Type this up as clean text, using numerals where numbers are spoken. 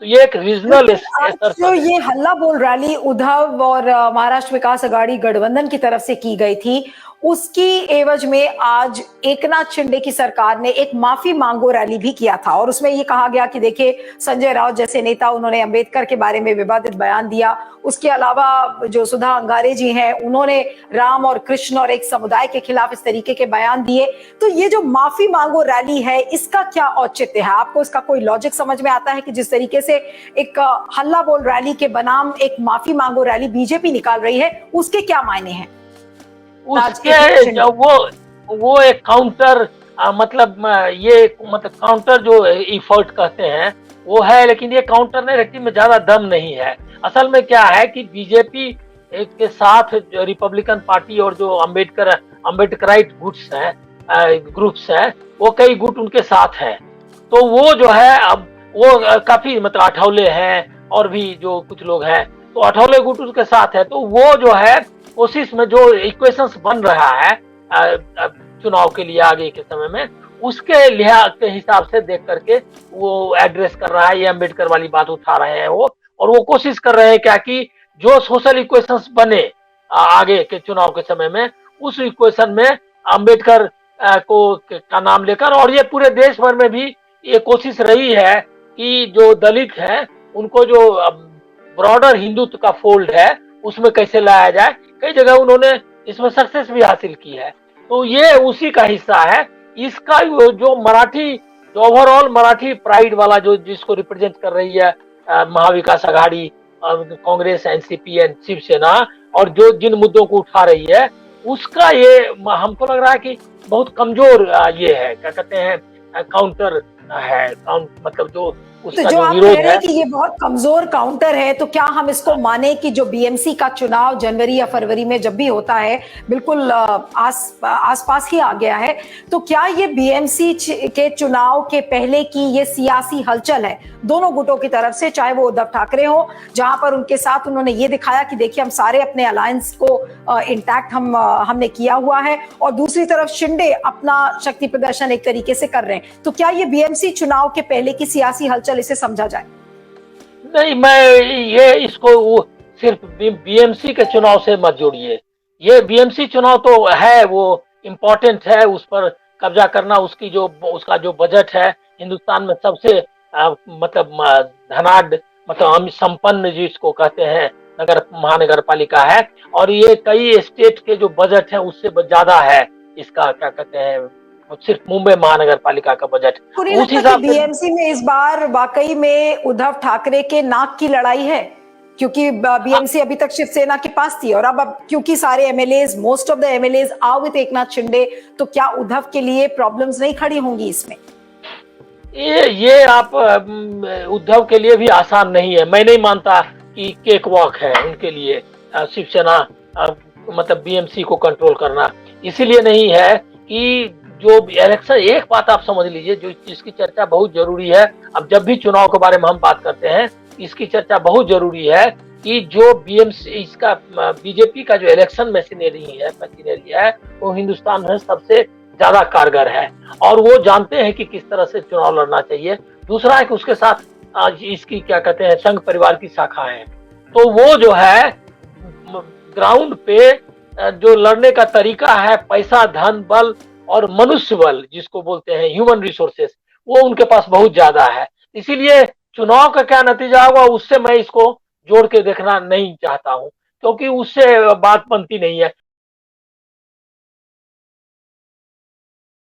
तो ये एक रीजनल आज जो ये हल्ला बोल रैली उद्धव और महाराष्ट्र विकास अघाड़ी गठबंधन की तरफ से की गई थी, उसकी एवज में आज एकनाथ शिंदे की सरकार ने एक माफी मांगो रैली भी किया था और उसमें ये कहा गया कि देखिए संजय राउत जैसे नेता, उन्होंने अंबेडकर के बारे में विवादित बयान दिया। उसके अलावा जो सुधा अंगारे जी हैं, उन्होंने राम और कृष्ण और एक समुदाय के खिलाफ इस तरीके के बयान दिए। तो ये जो माफी मांगो रैली है, इसका क्या औचित्य है? आपको इसका कोई लॉजिक समझ में आता है कि जिस तरीके से एक हल्ला बोल रैली के बनाम एक माफी मांगो रैली बीजेपी निकाल रही है, उसके क्या मायने हैं? उसके जो वो एक काउंटर मतलब काउंटर जो इफर्ट कहते हैं वो है, लेकिन ये काउंटर नहीं रखती में ज्यादा दम नहीं है। असल में क्या है कि बीजेपी के साथ जो रिपब्लिकन पार्टी और जो अम्बेडकराइट ग्रुप्स हैं वो कई गुट उनके साथ हैं। तो वो जो है अब वो काफी मतलब आठौले हैं और भी जो कुछ लोग हैं, तो आठौले गुट उसके साथ है। तो वो जो है कोशिश में जो इक्वेशंस बन रहा है चुनाव के लिए आगे के समय में, उसके लिहाज के हिसाब से देख करके वो एड्रेस कर रहा है, ये अम्बेडकर वाली बात उठा रहे हैं वो। और वो कोशिश कर रहे हैं क्या कि जो सोशल इक्वेशंस बने आगे के चुनाव के समय में, उस इक्वेशन में अम्बेडकर का नाम लेकर, और ये पूरे देश भर में भी ये कोशिश रही है कि जो दलित है उनको जो ब्रॉडर हिंदुत्व का फोल्ड है उसमें कैसे लाया जाए। कई जगह उन्होंने इसमें सक्सेस भी हासिल की है। तो ये उसी का हिस्सा है। इसका जो मराठी, जो ओवरऑल मराठी प्राइड वाला जो जिसको रिप्रेजेंट कर रही है महाविकास आघाड़ी, कांग्रेस, एनसीपी एंड शिवसेना, और जो जिन मुद्दों को उठा रही है, उसका ये हमको लग रहा है कि बहुत कमजोर ये है, क्या कहते हैं, काउंटर है। मतलब जो उसका तो जो जो आप विरोध कह रहे है, हैं कि ये बहुत कमजोर काउंटर है, तो क्या हम इसको माने कि जो बीएमसी का चुनाव जनवरी या फरवरी में जब भी होता है, बिल्कुल आसपास ही आ गया है, तो क्या ये बीएमसी के चुनाव के पहले की ये सियासी हलचल है दोनों गुटों की तरफ से, चाहे वो उद्धव ठाकरे हो, जहां पर उनके साथ उन्होंने ये दिखाया कि देखिए हम सारे अपने अलायंस को इंटैक्ट हमने किया हुआ है, और दूसरी तरफ शिंदे अपना शक्ति प्रदर्शन एक तरीके से कर रहे हैं, तो क्या ये बीएमसी चुनाव के पहले की सियासी हलचल इसे समझा जाए? नहीं, मैं ये इसको सिर्फ बीएमसी के चुनाव से मत जोड़िए। ये बीएमसी चुनाव तो है, वो इम्पोर्टेंट है, उस पर कब्जा करना, उसका जो बजट है हिंदुस्तान में सबसे मतलब धनाढ़, मतलब संपन्न जिसको कहते हैं नगर महानगर पालिका है, और ये कई स्टेट के जो बजट है उससे ज्यादा है इसका, क्या कहते हैं, सिर्फ मुंबई महानगर पालिका का बजट। तो नहीं उस लगता कि हिसाब से बीएमसी में इस बार वाकई में उद्धव ठाकरे के नाक की लड़ाई है? क्योंकि बीएमसी अभी तक शिवसेना के पास थी, और अब क्योंकि सारे MLAs, most of the MLAs are with Eknath Shinde, तो क्या उद्धव के लिए प्रॉब्लम्स नहीं खड़ी होंगी इसमें? ये आप उद्धव के लिए भी आसान नहीं है। मैं नहीं मानता कि केक वॉक है उनके लिए शिवसेना मतलब बीएमसी को कंट्रोल करना। इसीलिए नहीं है कि जो इलेक्शन, एक बात आप समझ लीजिए, जो इसकी चर्चा बहुत जरूरी है, अब जब भी चुनाव के बारे में हम बात करते हैं, इसकी चर्चा बहुत जरूरी है कि जो बीएमसी इसका बीजेपी का जो इलेक्शन मशीनरी है वो हिंदुस्तान में सबसे ज्यादा कारगर है, और वो जानते हैं कि किस तरह से चुनाव लड़ना चाहिए। दूसरा है कि उसके साथ इसकी क्या कहते हैं, संघ परिवार की शाखाएं हैं, तो वो जो है ग्राउंड पे जो लड़ने का तरीका है, पैसा, धन बल और मनुष्य बल जिसको बोलते हैं, ह्यूमन रिसोर्सेस, वो उनके पास बहुत ज्यादा है। इसीलिए चुनाव का क्या नतीजा होगा उससे मैं इसको जोड़ के देखना नहीं चाहता हूं, क्योंकि उससे बात बनती नहीं है।